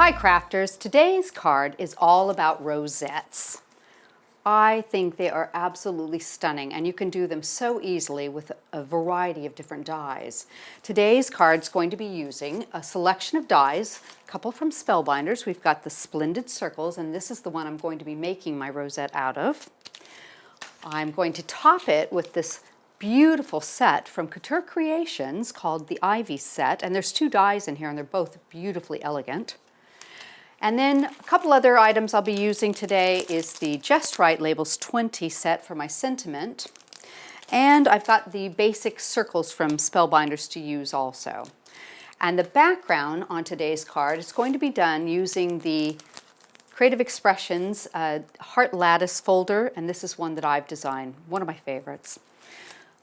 Hi crafters, today's card is all about rosettes. I think they are absolutely stunning and you can do them so easily with a variety of different dies. Today's card is going to be using a selection of dies, a couple from Spellbinders. We've got the Splendid Circles and this is the one I'm going to be making my rosette out of. I'm going to top it with this beautiful set from Couture Creations called the Ivy set, and there's two dies in here and they're both beautifully elegant. And then a couple other items I'll be using today is the Just Right Labels 20 set for my sentiment. And I've got the basic circles from Spellbinders to use also. And the background on today's card is going to be done using the Creative Expressions Heart Lattice folder, and this is one that I've designed, one of my favorites.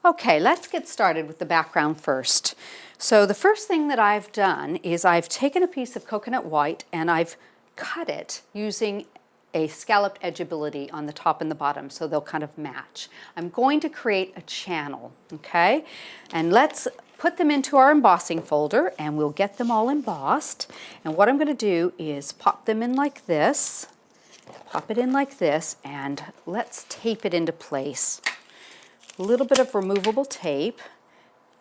Okay, let's get started with the background first. So the first thing that I've done is I've taken a piece of coconut white and I've cut it using a scalloped edgeability on the top and the bottom so they'll kind of match. I'm going to create a channel, okay? And let's put them into our embossing folder and we'll get them all embossed. And what I'm going to do is pop them in like this, pop it in like this, and let's tape it into place. A little bit of removable tape.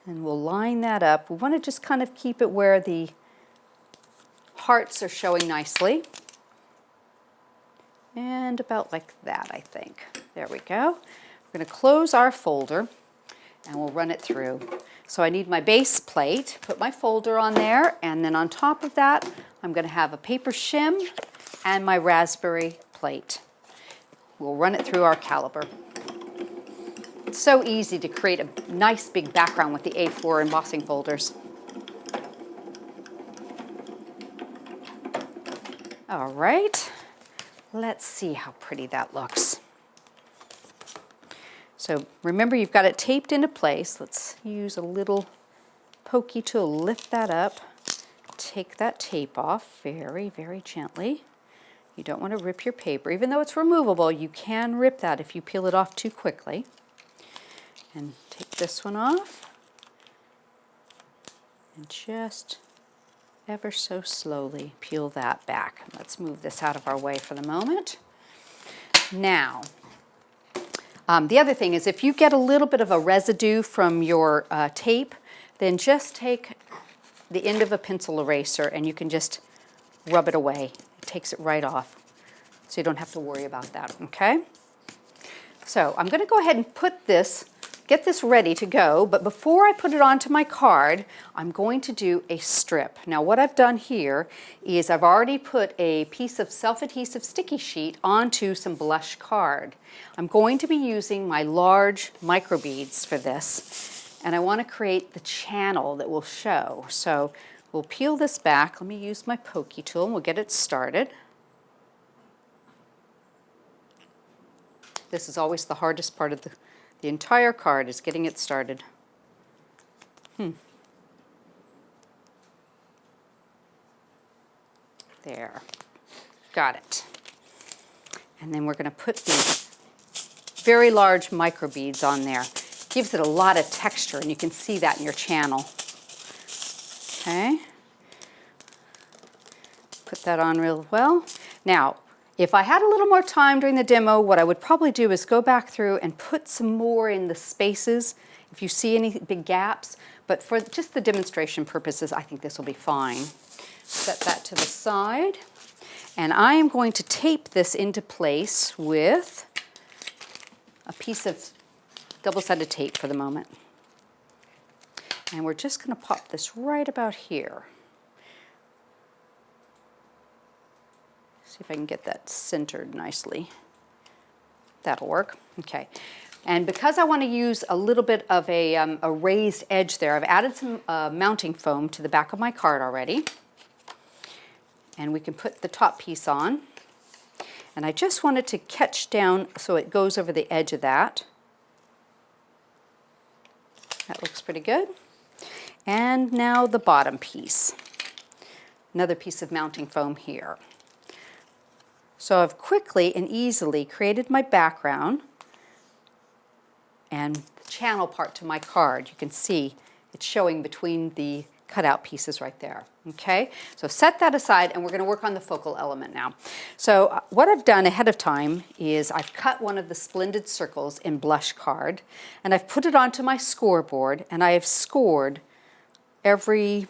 And we'll line that up. We want to just kind of keep it where the hearts are showing nicely. And about like that, I think. There we go. We're going to close our folder and we'll run it through. So I need my base plate, put my folder on there, and then on top of that, I'm going to have a paper shim and my raspberry plate. We'll run it through our caliper. It's so easy to create a nice big background with the A4 embossing folders. All right, let's see how pretty that looks. So remember you've got it taped into place. Let's use a little pokey tool, lift that up, take that tape off very, very gently. You don't want to rip your paper. Even though it's removable, you can rip that if you peel it off too quickly. And take this one off and just ever so slowly peel that back. Let's move this out of our way for the moment. Now, the other thing is if you get a little bit of a residue from your tape, then just take the end of a pencil eraser and you can just rub it away. It takes it right off, so you don't have to worry about that, okay? So I'm going to go ahead and get this ready to go, but before I put it onto my card, I'm going to do a strip. Now what I've done here is I've already put a piece of self-adhesive sticky sheet onto some blush card. I'm going to be using my large microbeads for this, and I want to create the channel that will show. So we'll peel this back. Let me use my pokey tool and we'll get it started. This is always the hardest part of the entire card, is getting it started. There, got it. And then we're going to put these very large micro beads on there. Gives it a lot of texture and you can see that in your channel. Okay, put that on real well. Now, if I had a little more time during the demo, what I would probably do is go back through and put some more in the spaces if you see any big gaps. But for just the demonstration purposes, I think this will be fine. Set that to the side. And I am going to tape this into place with a piece of double-sided tape for the moment. And we're just going to pop this right about here. See if I can get that centered nicely. That'll work. Okay. And because I want to use a little bit of a raised edge there, I've added some mounting foam to the back of my card already. And we can put the top piece on. And I just want it to catch down so it goes over the edge of that. That looks pretty good. And now the bottom piece. Another piece of mounting foam here. So I've quickly and easily created my background and the channel part to my card. You can see it's showing between the cutout pieces right there. Okay, so set that aside and we're going to work on the focal element now. So what I've done ahead of time is I've cut one of the splendid circles in Blush Card and I've put it onto my scoreboard and I have scored every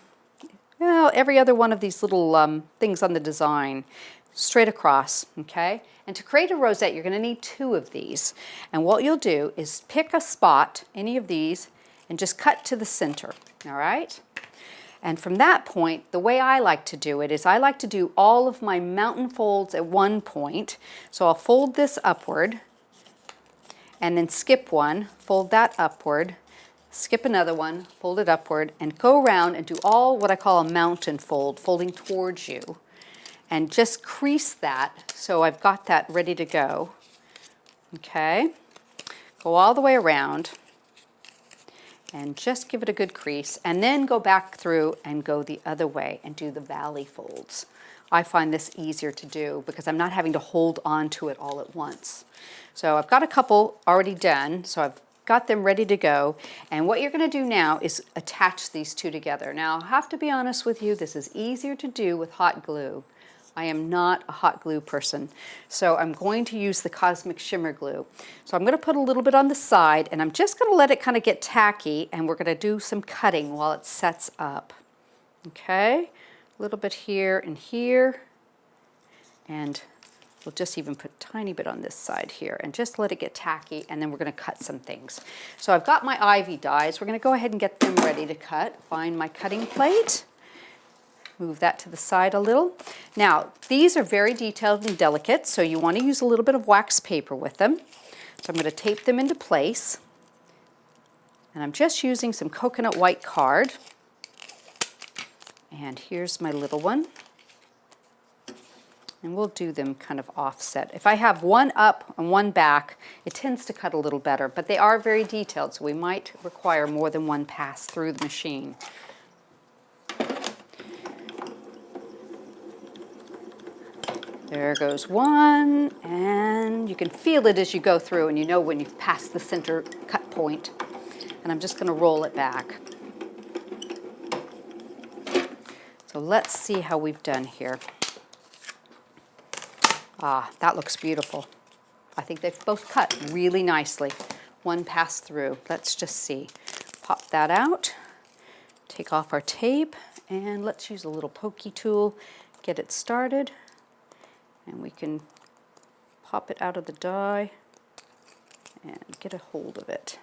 other one of these little things on the design straight across, okay? And to create a rosette, you're going to need 2 of these. And what you'll do is pick a spot, any of these, and just cut to the center, all right? And from that point, the way I like to do it is I like to do all of my mountain folds at one point. So I'll fold this upward and then skip one, fold that upward, skip another one, fold it upward, and go around and do all what I call a mountain fold, folding towards you. And just crease that so I've got that ready to go. Okay? Go all the way around and just give it a good crease, and then go back through and go the other way and do the valley folds. I find this easier to do because I'm not having to hold on to it all at once. So I've got a couple already done, so I've got them ready to go, and what you're going to do now is attach these 2 together. Now I have to be honest with you, this is easier to do with hot glue. I am not a hot glue person, so I'm going to use the Cosmic Shimmer Glue. So I'm going to put a little bit on the side, and I'm just going to let it kind of get tacky, and we're going to do some cutting while it sets up. Okay, a little bit here and here, and we'll just even put a tiny bit on this side here, and just let it get tacky, and then we're going to cut some things. So I've got my ivy dies. We're going to go ahead and get them ready to cut. Find my cutting plate. Move that to the side a little. Now, these are very detailed and delicate, so you want to use a little bit of wax paper with them. So I'm going to tape them into place. And I'm just using some coconut white card. And here's my little one. And we'll do them kind of offset. If I have one up and one back, it tends to cut a little better, but they are very detailed, so we might require more than one pass through the machine. There goes one, and you can feel it as you go through, and you know when you've passed the center cut point. And I'm just going to roll it back. So let's see how we've done here. Ah, that looks beautiful. I think they've both cut really nicely. One passed through. Let's just see. Pop that out, take off our tape, and let's use a little pokey tool, get it started. And we can pop it out of the die and get a hold of it.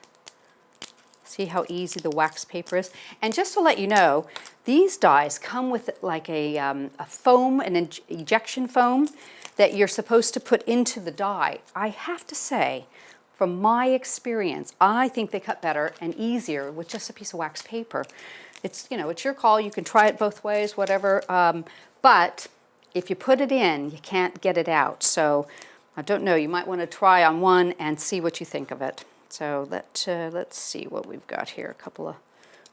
See how easy the wax paper is? And just to let you know, these dies come with like a foam, an ejection foam that you're supposed to put into the die. I have to say, from my experience, I think they cut better and easier with just a piece of wax paper. It's, you know, it's your call. You can try it both ways, whatever. But if you put it in, you can't get it out. So I don't know, you might want to try on one and see what you think of it. So let's see what we've got here. A couple of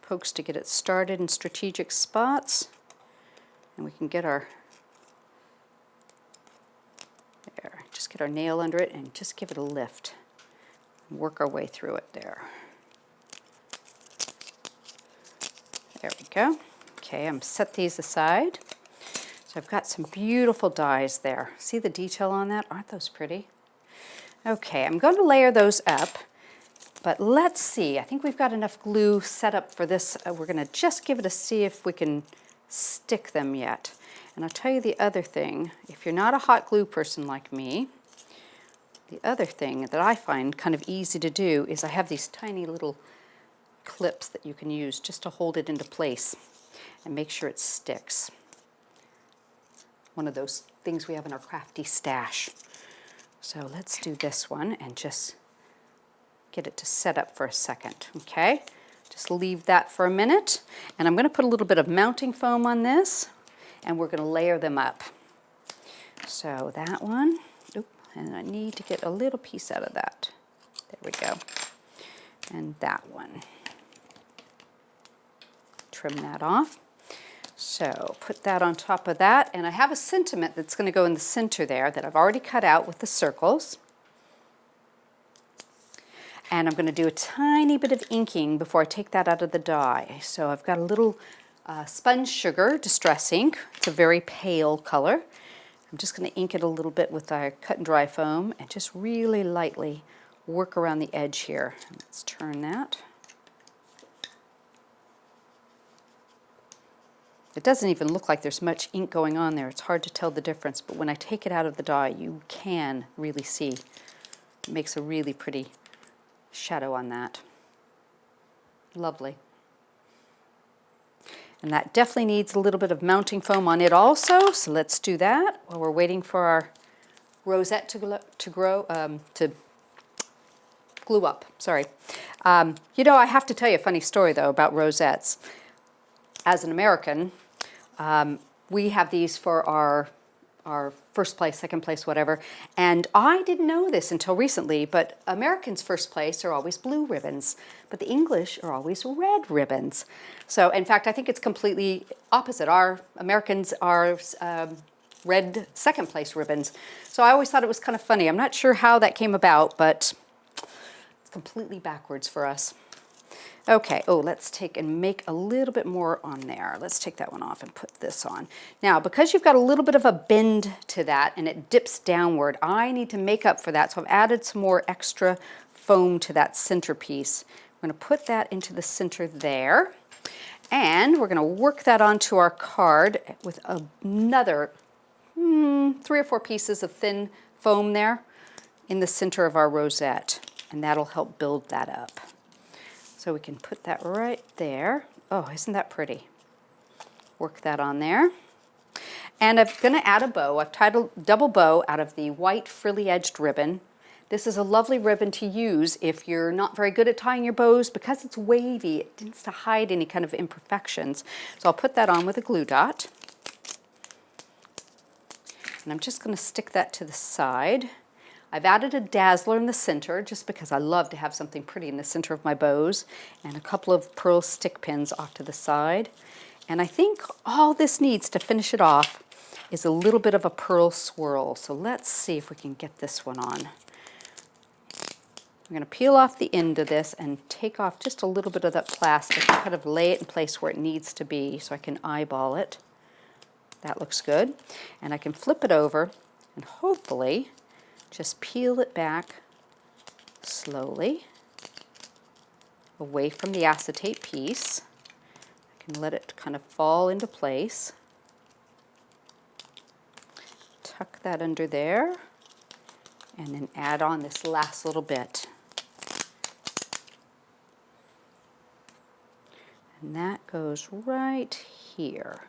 pokes to get it started in strategic spots. And we can get our, there, just get our nail under it and just give it a lift. Work our way through it there. There we go. Okay, I'm set these aside. So I've got some beautiful dies there. See the detail on that? Aren't those pretty? Okay, I'm going to layer those up, but let's see. I think we've got enough glue set up for this. We're going to just give it a see if we can stick them yet. And I'll tell you the other thing. If you're not a hot glue person like me, the other thing that I find kind of easy to do is I have these tiny little clips that you can use just to hold it into place and make sure it sticks. One of those things we have in our crafty stash. So let's do this one and just get it to set up for a second, okay? Just leave that for a minute. And I'm going to put a little bit of mounting foam on this, and we're going to layer them up. So that one, and I need to get a little piece out of that. There we go. And that one. Trim that off. So put that on top of that, and I have a sentiment that's going to go in the center there that I've already cut out with the circles. And I'm going to do a tiny bit of inking before I take that out of the die. So I've got a little sponge sugar distress ink. It's a very pale color. I'm just going to ink it a little bit with our cut and dry foam and just really lightly work around the edge here. Let's turn that. It doesn't even look like there's much ink going on there. It's hard to tell the difference, but when I take it out of the die, you can really see. It makes a really pretty shadow on that. Lovely. And that definitely needs a little bit of mounting foam on it also, so let's do that while we're waiting for our rosette to glue up. Sorry. You know, I have to tell you a funny story though about rosettes. As an American, we have these for our first place, second place, whatever. And I didn't know this until recently, but Americans' first place are always blue ribbons, but the English are always red ribbons. So, in fact, I think it's completely opposite. Our Americans are red second place ribbons. So I always thought it was kind of funny. I'm not sure how that came about, but it's completely backwards for us. Okay, oh, let's take and make a little bit more on there. Let's take that one off and put this on. Now, because you've got a little bit of a bend to that and it dips downward, I need to make up for that. So I've added some more extra foam to that centerpiece. I'm going to put that into the center there. And we're going to work that onto our card with another 3 or 4 pieces of thin foam there in the center of our rosette. And that'll help build that up. So we can put that right there. Oh, isn't that pretty? Work that on there. And I'm going to add a bow. I've tied a double bow out of the white frilly-edged ribbon. This is a lovely ribbon to use if you're not very good at tying your bows. Because it's wavy, it tends to hide any kind of imperfections. So I'll put that on with a glue dot. And I'm just going to stick that to the side. I've added a dazzler in the center just because I love to have something pretty in the center of my bows, and a couple of pearl stick pins off to the side. And I think all this needs to finish it off is a little bit of a pearl swirl. So let's see if we can get this one on. I'm going to peel off the end of this and take off just a little bit of that plastic and kind of lay it in place where it needs to be so I can eyeball it. That looks good. And I can flip it over and hopefully just peel it back slowly away from the acetate piece. I can let it kind of fall into place. Tuck that under there and then add on this last little bit. And that goes right here.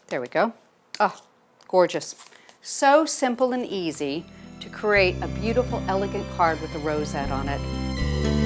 There we go. Oh, gorgeous. So simple and easy to create a beautiful, elegant card with a rosette on it.